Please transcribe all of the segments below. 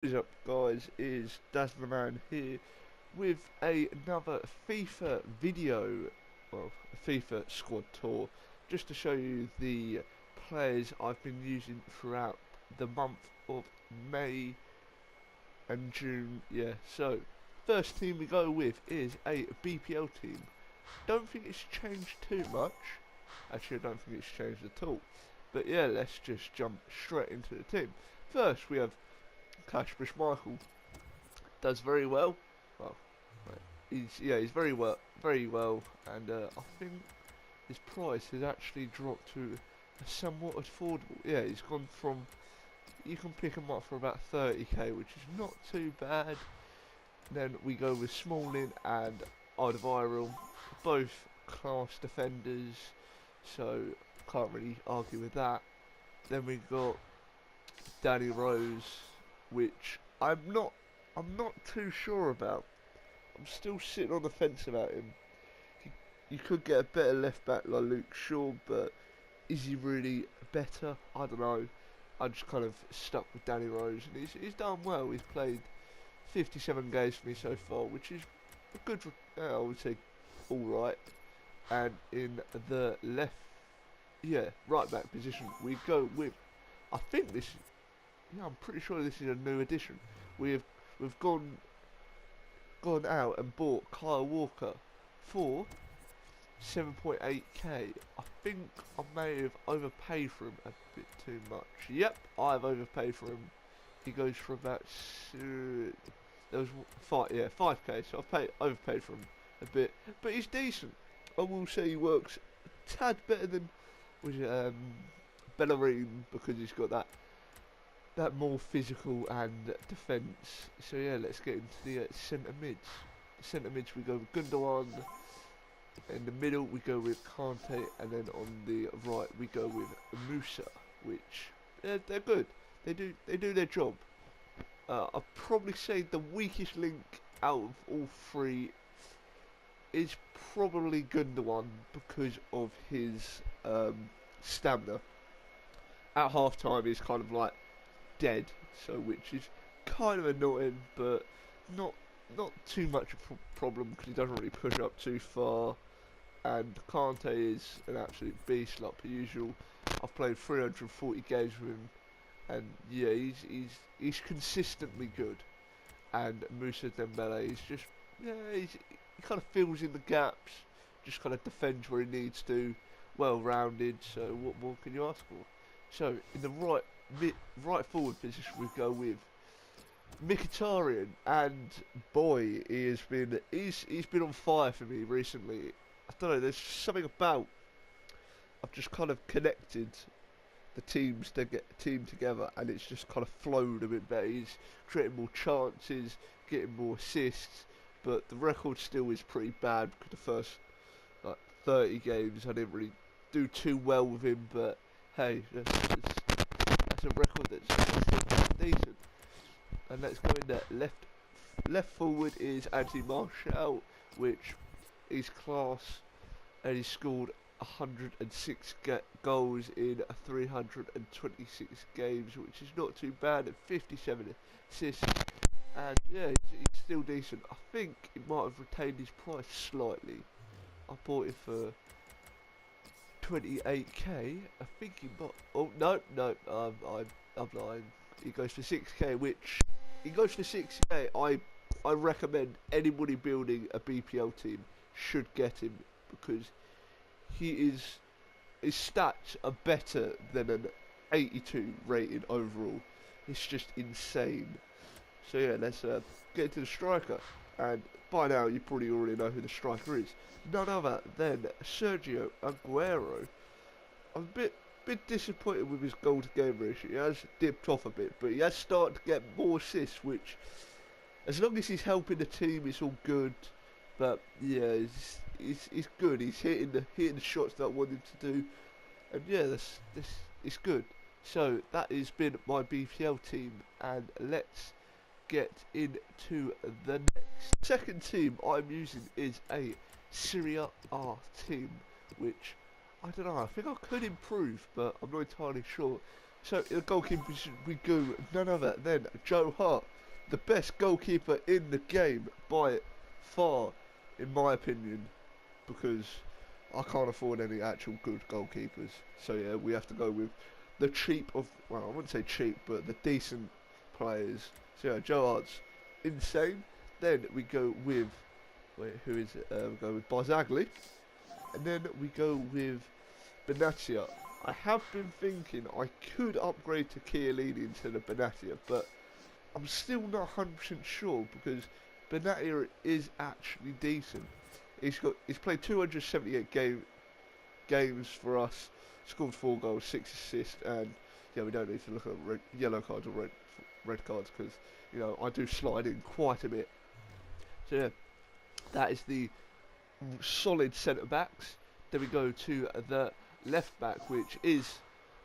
What is up, guys? Is Daz the Man here with another FIFA video, well, a FIFA squad tour, just to show you the players I've been using throughout the month of May and June. Yeah, so first team we go with is a BPL team. Don't think it's changed too much. Actually, I don't think it's changed at all. But yeah, let's just jump straight into the team. First, we have Kasper Schmeichel. Does very well. Well, he's very well, and I think his price has actually dropped to a somewhat affordable. Yeah, he's gone from, you can pick him up for about 30k, which is not too bad. Then we go with Smalling and Alderweireld, both class defenders, so can't really argue with that. Then we got Danny Rose, which I'm not too sure about. I'm still sitting on the fence about him. You could get a better left back like Luke Shaw, but is he really better? I don't know. I just kind of stuck with Danny Rose, and he's done well. He's played 57 games for me so far, which is a good, I would say, all right. And in the left, right back position, we go with. I think this. Yeah, I'm pretty sure this is a new addition. We've we've gone out and bought Kyle Walker for 7.8k. I think I may have overpaid for him a bit too much. Yep, I've overpaid for him. He goes for about there was 5k. So I've overpaid for him a bit, but he's decent. I will say he works a tad better than was it, Bellerin, because he's got that more physical and defence. So yeah, let's get into the centre mids. Centre mids we go with Gundogan. In the middle we go with Kante, and then on the right we go with Musa, which they're good. They do their job. I'd probably say the weakest link out of all three is probably Gundogan because of his stamina. At half time he's kind of like dead, so which is kind of annoying, but not not too much of a problem because he doesn't really push up too far. And Kante is an absolute beast, like per usual. I've played 340 games with him, and yeah, he's consistently good. And Moussa Dembele is just he kind of fills in the gaps, just kind of defends where he needs to, well rounded. So what more can you ask for? So in the right forward position we go with Mkhitaryan, and boy, he's been on fire for me recently. I don't know, there's something about, I've just kind of connected the teams to get a team together, and it's just kind of flowed a bit better. He's creating more chances, getting more assists, but the record still is pretty bad because the first like 30 games I didn't really do too well with him. But hey, that's a record that's decent. And let's go in there. Left forward is Anthony Martial, which is class, and he scored 106 goals in 326 games, which is not too bad, at 57 assists. And yeah, he's still decent. I think he might have retained his price slightly. I bought it for 28k. I think he bought. Oh no, I'm lying. He goes for 6k, which he goes for 6k. I recommend anybody building a BPL team should get him because his stats are better than an 82 rating overall. It's just insane. So yeah, let's get into the striker. And by now you probably already know who the striker is. None other than Sergio Aguero. I'm a bit disappointed with his goal to game ratio. He has dipped off a bit, but he has started to get more assists, which, as long as he's helping the team, it's all good. But yeah, he's good. He's hitting the shots that I want him to do, and yeah, this it's good. So that has been my BPL team, and let's get into the next. Second team I'm using is a Serie A team, which I don't know. I think I could improve, but I'm not entirely sure. So in the goalkeeper position we go none other than Joe Hart, the best goalkeeper in the game by far, in my opinion, because I can't afford any actual good goalkeepers. So yeah, we have to go with the cheap of, well, I wouldn't say cheap, but the decent players. So yeah, Joe Hart's insane. Then we go with, wait, who is it? We go with Barzagli, and then we go with Benatia. I have been thinking I could upgrade to Chiellini instead of Benatia, but I'm still not 100% sure because Benatia is actually decent. He's played 278 games for us, scored 4 goals, 6 assists, and yeah, we don't need to look at yellow cards or red cards because I do slide in quite a bit. So yeah, that is the solid centre backs. Then we go to the left back, which is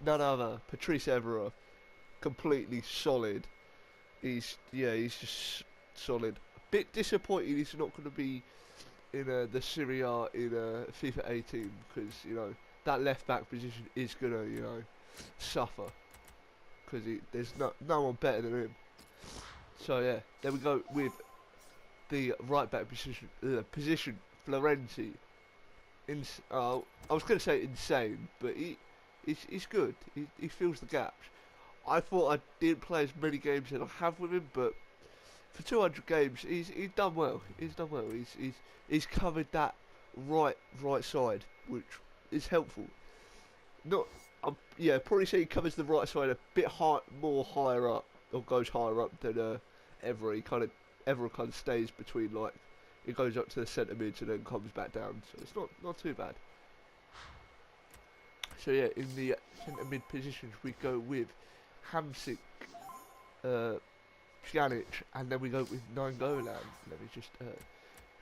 none other Patrice Evra, completely solid. He's just solid. A bit disappointed he's not going to be in the Serie A in FIFA 18 because that left back position is going to suffer because there's no one better than him. So yeah, then we go with the right back position Florenzi. I was going to say insane, but he's good. He fills the gaps. I thought I didn't play as many games as I have with him, but for 200 games, he's done well. He's done well. He's covered that right side, which is helpful. Not, yeah, probably say he covers the right side a bit more higher up, or goes higher up than Evra. Evra kind of stays between, like, it goes up to the centre mids and then comes back down. So it's not too bad. So yeah, in the centre mid positions we go with Hamsik, Pjanic, and then we go with Nainggolan. Let me just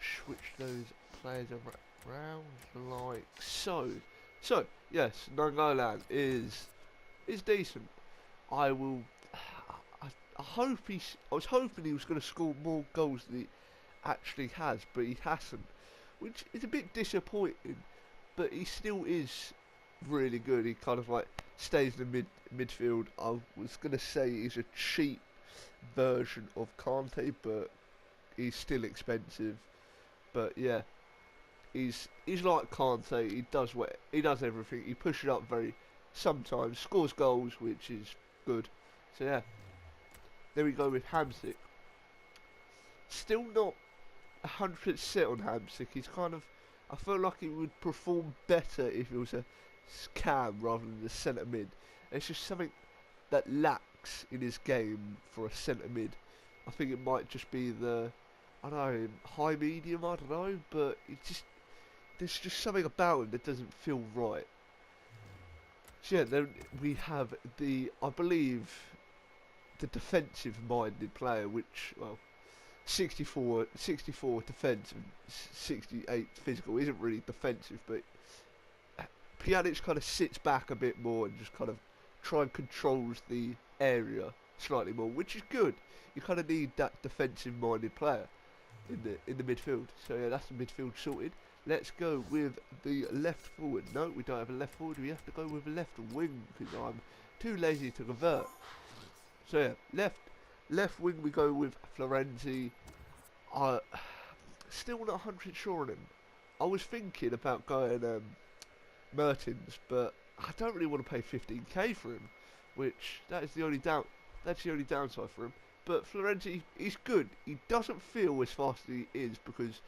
switch those players around like so. So yes, Nainggolan is decent. I was hoping he was going to score more goals than he actually has, but he hasn't, which is a bit disappointing. But he still is really good. He kind of like stays in the midfield. I was going to say he's a cheap version of Kante, but he's still expensive. But yeah, he's like Kante. He does everything. He pushes up sometimes scores goals, which is good. So yeah, there we go with Hamsik. Still not 100% set on Hamsik. He's kind of, I feel like he would perform better if he was a cam rather than a centre mid. It's just something that lacks in his game for a centre mid. I think it might just be I don't know, high medium, I don't know, but there's just something about him that doesn't feel right. So yeah, then we have I believe, the defensive minded player, which, well, 64 defence and 68 physical isn't really defensive, but Pjanic kind of sits back a bit more and just kind of controls the area slightly more, which is good. You kind of need that defensive minded player in the midfield. So yeah, that's the midfield sorted. Let's go with the left forward. No, we don't have a left forward. We have to go with a left wing because I'm too lazy to convert. So yeah, left wing we go with Florenzi. Still not 100% sure on him. I was thinking about going Mertens, but I don't really want to pay 15k for him, which that's the only downside for him. But Florenzi, he's good. He doesn't feel as fast as he is because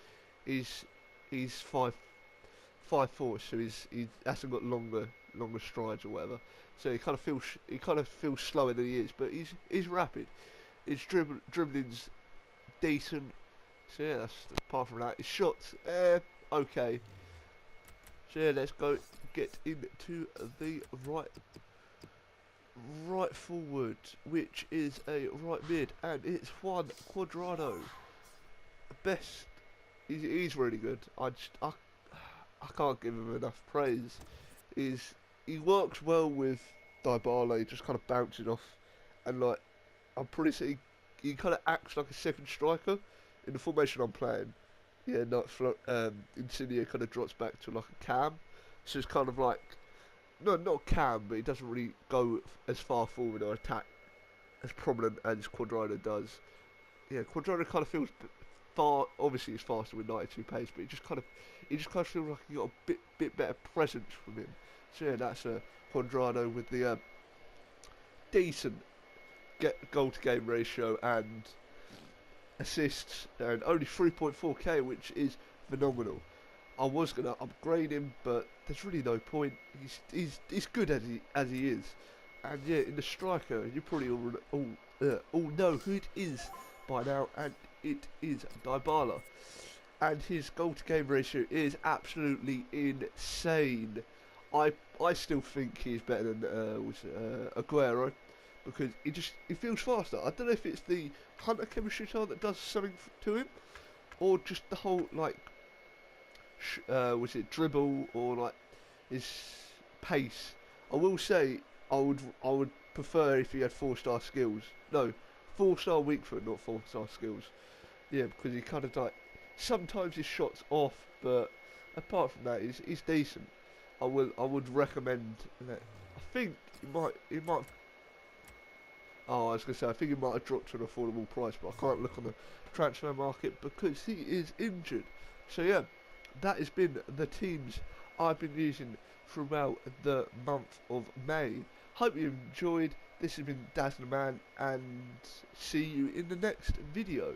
he's 5'4", so he hasn't got longer strides or whatever. So he kind of feels slower than he is, but he's rapid. His dribbling's decent. So yeah, that's apart from that. His shots, okay. So yeah, let's go get into the right forward, which is a right mid, and it's Juan Cuadrado. Best, he's really good. I can't give him enough praise. He works well with Dybala, just kind of bouncing off, and like I'm pretty sure he kind of acts like a second striker in the formation I'm playing. Yeah, Insigne kind of drops back to like a cam, so it's kind of like not can, but he doesn't really go as far forward or attack as prominent as Quadrado does. Yeah, Quadrado kind of feels far. Obviously, he's faster with 92 pace, but he just kind of feels like he got a bit better presence from him. So yeah, that's Quadrado with the decent goal to game ratio and assists, and only 3.4k, which is phenomenal. I was gonna upgrade him, but there's really no point. He's good as he is, and yeah, in the striker, you probably all know who it is by now, and it is Dybala, and his goal to game ratio is absolutely insane. I still think he's better than Aguero, because he feels faster. I don't know if it's the Hunter chemistry style that does something to him, or just the whole like was it dribble or like his pace. I will say I would prefer if he had 4-star skills. No, 4-star weak foot, not 4-star skills. Yeah, because he kind of like sometimes his shots off, but apart from that, he's decent. I would recommend that. I think he might. Oh, I was gonna say I think he might have dropped to an affordable price, but I can't look on the transfer market because he is injured. So yeah, that has been the teams I've been using throughout the month of May. Hope you enjoyed. This has been Dazzler Man, and see you in the next video.